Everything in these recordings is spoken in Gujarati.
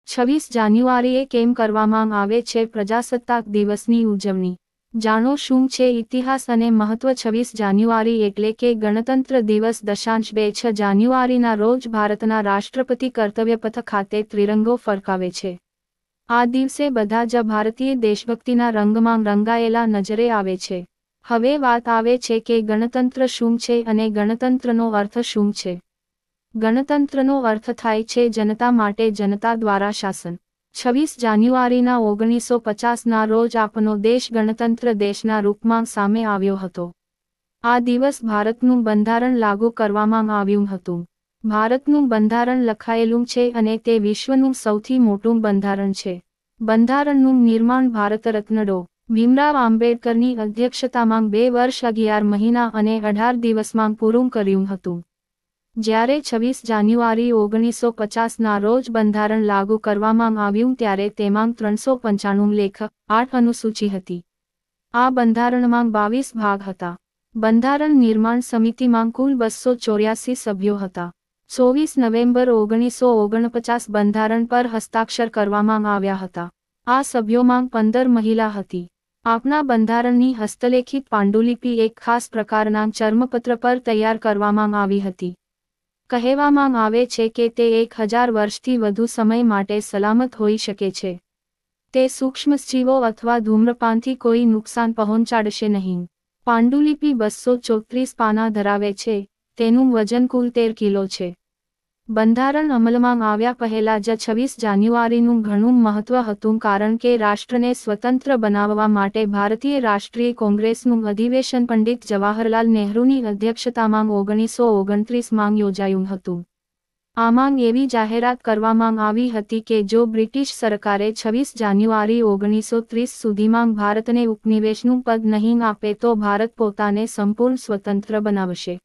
26 જાન્યુઆરીએ કેમ કરવામાં આવે છે પ્રજાસત્તાક દિવસની ઉજવણી? જાણો શું છે ઇતિહાસ અને મહત્વ. 26 જાન્યુઆરી એટલે કે ગણતંત્ર દિવસ. 2 જાન્યુઆરીના રોજ ભારતના રાષ્ટ્રપતિ કર્તવ્યપથ ખાતે ત્રિરંગો ફરકાવે છે. આ દિવસે બધા જ ભારતીય દેશભક્તિના રંગમાં રંગાયેલા નજરે આવે છે. હવે વાત આવે છે કે ગણતંત્ર શું છે અને ગણતંત્રનો અર્થ શું છે. ગણતંત્રનો અર્થ થાય છે જનતા માટે, જનતા દ્વારા શાસન. 26 જાન્યુઆરીના 1950ના રોજ આપનો દેશ ગણતંત્ર દેશના રૂપમાં સામે આવ્યો હતો. આ દિવસ ભારતનું બંધારણ લાગુ કરવામાં આવ્યું હતું. ભારતનું બંધારણ લખાયેલું છે અને તે વિશ્વનું સૌથી મોટું બંધારણ છે. બંધારણનું નિર્માણ ભારતરત્ન ડો. ભીમરાવ આંબેડકરની અધ્યક્ષતામાં 2 વર્ષ 11 મહિના અને 18 દિવસમાં પૂરું કર્યું હતું. જ્યારે 26 જાન્યુઆરી 1950ના રોજ બંધારણ લાગુ કરવામાં આવ્યું ત્યારે તેમાં 395 લેખ, 8 અનુસૂચિ હતી. આ બંધારણમાં 22 ભાગ હતા. બંધારણ નિર્માણ સમિતિમાં કુલ 284 સભ્યો હતા. 24 નવેમ્બર 1949 બંધારણ પર હસ્તાક્ષર કરવામાં આવ્યા હતા. આ સભ્યોમાં 15 મહિલા હતી. આપના બંધારણની હસ્તલેખિત પાંડુલિપિ એક ખાસ પ્રકારના ચર્મપત્ર પર તૈયાર કરવામાં આવી હતી. કહેવામાં આવે છે કે તે 1000 વર્ષથી વધુ સમય માટે સલામત હોઈ શકે છે. તે સૂક્ષ્મજીવો અથવા ધૂમ્રપાનથી કોઈ નુકસાન પહોંચાડશે નહીં. પાંડુલિપિ 234 પાના ધરાવે છે. તેનું વજન કુલ 13 કિલો છે. બંધારણ અમલમાં આવ્યા પહેલા જ 26 જાન્યુઆરીનું ઘણું મહત્વ હતું કારણ કે રાષ્ટ્રને સ્વતંત્ર બનાવવા માટે ભારતીય રાષ્ટ્રીય કોંગ્રેસનું અધિવેશન પંડિત જવાહરલાલ નહેરુની અધ્યક્ષતામાં 1929માં યોજાયું હતું. આમાં એવી જાહેરાત કરવામાં આવી હતી કે જો બ્રિટિશ સરકારે 26 જાન્યુઆરી 1930 સુધીમાં ભારતને ઉપનિવેશનું પદ નહીં આપે તો ભારત પોતાને સંપૂર્ણ સ્વતંત્ર બનાવશે.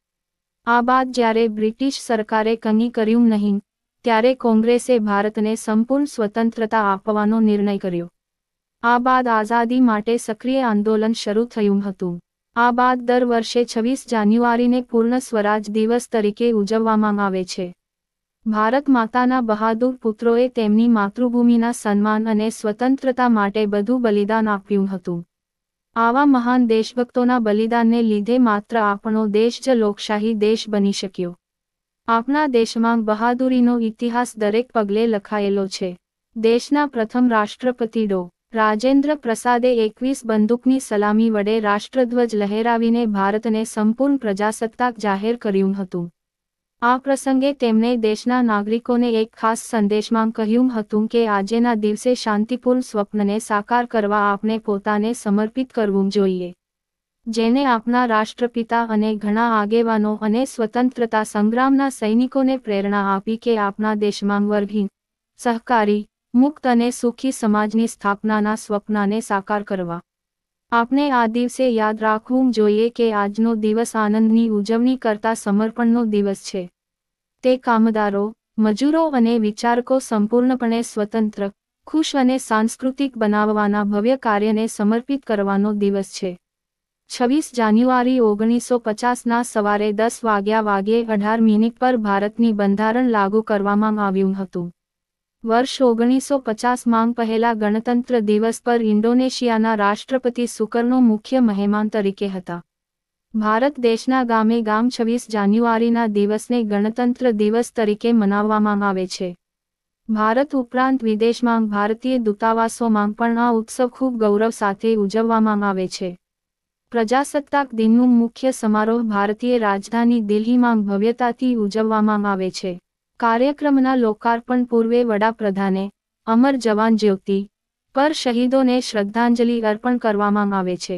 આ બાદ જ્યારે બ્રિટિશ સરકારે કંઈ કર્યું નહીં, ત્યારે કોંગ્રેસે ભારતને સંપૂર્ણ સ્વતંત્રતા આપવાનો નિર્ણય કર્યો. આ બાદ આઝાદી માટે સક્રિય આંદોલન શરૂ થયું હતું. આ બાદ દર વર્ષે 26 જાન્યુઆરીને પૂર્ણ સ્વરાજ દિવસ તરીકે ઉજવવામાં આવે છે. ભારત માતાના બહાદુર પુત્રોએ તેમની માતૃભૂમિના સન્માન અને સ્વતંત્રતા માટે બધું બલિદાન આપ્યું હતું. આવા મહાન દેશભક્તોના બલિદાનને લીધે માત્ર આપણો દેશ જ લોકશાહી દેશ બની શક્યો. આપણા દેશમાં બહાદુરીનો ઇતિહાસ દરેક પગલે લખાયેલો છે. દેશના પ્રથમ રાષ્ટ્રપતિ ડો. રાજેન્દ્ર પ્રસાદે 21 બંદૂકની સલામી વડે રાષ્ટ્રધ્વજ લહેરાવીને ભારતને સંપૂર્ણ પ્રજાસત્તાક જાહેર કર્યું હતું. આ પ્રસંગે તેમણે દેશના નાગરિકોને એક ખાસ સંદેશમાં કહ્યું હતું કે આજના દિવસે શાંતિપૂર્ણ સ્વપ્નને સાકાર કરવા આપણે પોતાને સમર્પિત કરવું જોઈએ. જેને આપણા રાષ્ટ્રપિતા અને ઘણા આગેવાનો અને સ્વતંત્રતા સંગ્રામના સૈનિકોને પ્રેરણા આપી કે આપણા દેશમાં વર્ગહીન, સહકારી, મુક્ત અને સુખી સમાજની સ્થાપનાના સ્વપ્નને સાકાર કરવા. આપણે આ દિવસે યાદ રાખવું જોઈએ કે આજનો દિવસ આનંદની ઉજવણી કરતા સમર્પણનો દિવસ છે. તે કામદારો, મજૂરો અને વિચારકો સંપૂર્ણપણે સ્વતંત્ર, ખુશ અને સાંસ્કૃતિક બનાવવાના ભવ્ય કાર્યને સમર્પિત કરવાનો દિવસ છે. 26 જાન્યુઆરી 1950ના સવારે 10:18 પર ભારતની બંધારણ લાગુ કરવામાં આવ્યું હતું. વર્ષ 1950માં પહેલા ગણતંત્ર દિવસ પર ઇન્ડોનેશિયાના રાષ્ટ્રપતિ સુકર્નો મુખ્ય મહેમાન તરીકે હતા. ભારત દેશના ગામે ગામ 26 જાન્યુઆરીના દિવસને ગણતંત્ર દિવસ તરીકે મનાવવામાં આવે છે. ભારત ઉપરાંત વિદેશમાં ભારતીય દૂતાવાસોમાં પણ આ ઉત્સવ ખૂબ ગૌરવ સાથે ઉજવવામાં આવે છે. પ્રજાસત્તાક દિનનું મુખ્ય સમારોહ ભારતીય રાજધાની દિલ્હીમાં ભવ્યતાથી ઉજવવામાં આવે છે. કાર્યક્રમના લોકાર્પણ પૂર્વે વડાપ્રધાને અમર જવાન જ્યોતિ પર શહીદોને શ્રદ્ધાંજલિ અર્પણ કરવામાં આવે છે.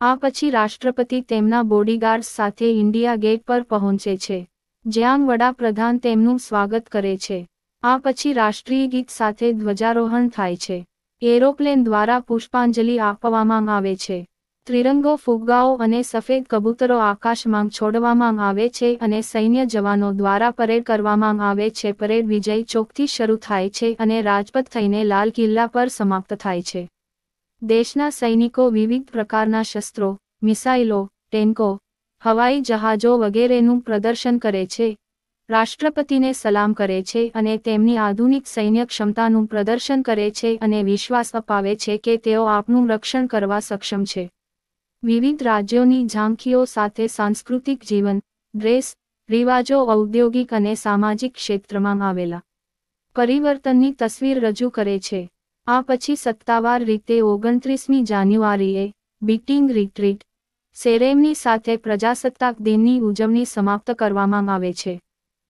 આ પછી રાષ્ટ્રપતિ તેમના બોડીગાર્ડ્સ સાથે ઇન્ડિયા ગેટ પર પહોંચે છે, જ્યાં વડાપ્રધાન તેમનું સ્વાગત કરે છે. આ પછી રાષ્ટ્રીય ગીત સાથે ધ્વજારોહણ થાય છે. એરોપ્લેન દ્વારા પુષ્પાંજલિ આપવામાં આવે છે. ત્રિરંગો, ફુગ્ગાઓ અને સફેદ કબૂતરો આકાશમાં છોડવામાં આવે છે અને સૈન્ય જવાનો દ્વારા પરેડ કરવામાં આવે છે. પરેડ વિજય ચોકથી શરૂ થાય છે અને રાજપથ થઈને લાલ કિલ્લા પર સમાપ્ત થાય છે. દેશના સૈનિકો વિવિધ પ્રકારના શસ્ત્રો, મિસાઇલો, ટેન્કો, હવાઈ જહાજો વગેરેનું પ્રદર્શન કરે છે. રાષ્ટ્રપતિને સલામ કરે છે અને તેમની આધુનિક સૈન્ય ક્ષમતાનું પ્રદર્શન કરે છે અને વિશ્વાસ અપાવે છે કે તેઓ આપણું રક્ષણ કરવા સક્ષમ છે. વિવિધ રાજ્યોની ઝાંખીઓ સાથે સાંસ્કૃતિક જીવન, ડ્રેસ, રિવાજો ઔદ્યોગિક અને સામાજિક ક્ષેત્રમાં આવેલા પરિવર્તનની તસવીર રજૂ કરે છે. આ પછી સત્તાવાર રીતે 29મી જાન્યુઆરીએ બીટિંગ રિટ્રીટ સેરેમની સાથે પ્રજાસત્તાક દિનની ઉજવણી સમાપ્ત કરવામાં આવે છે.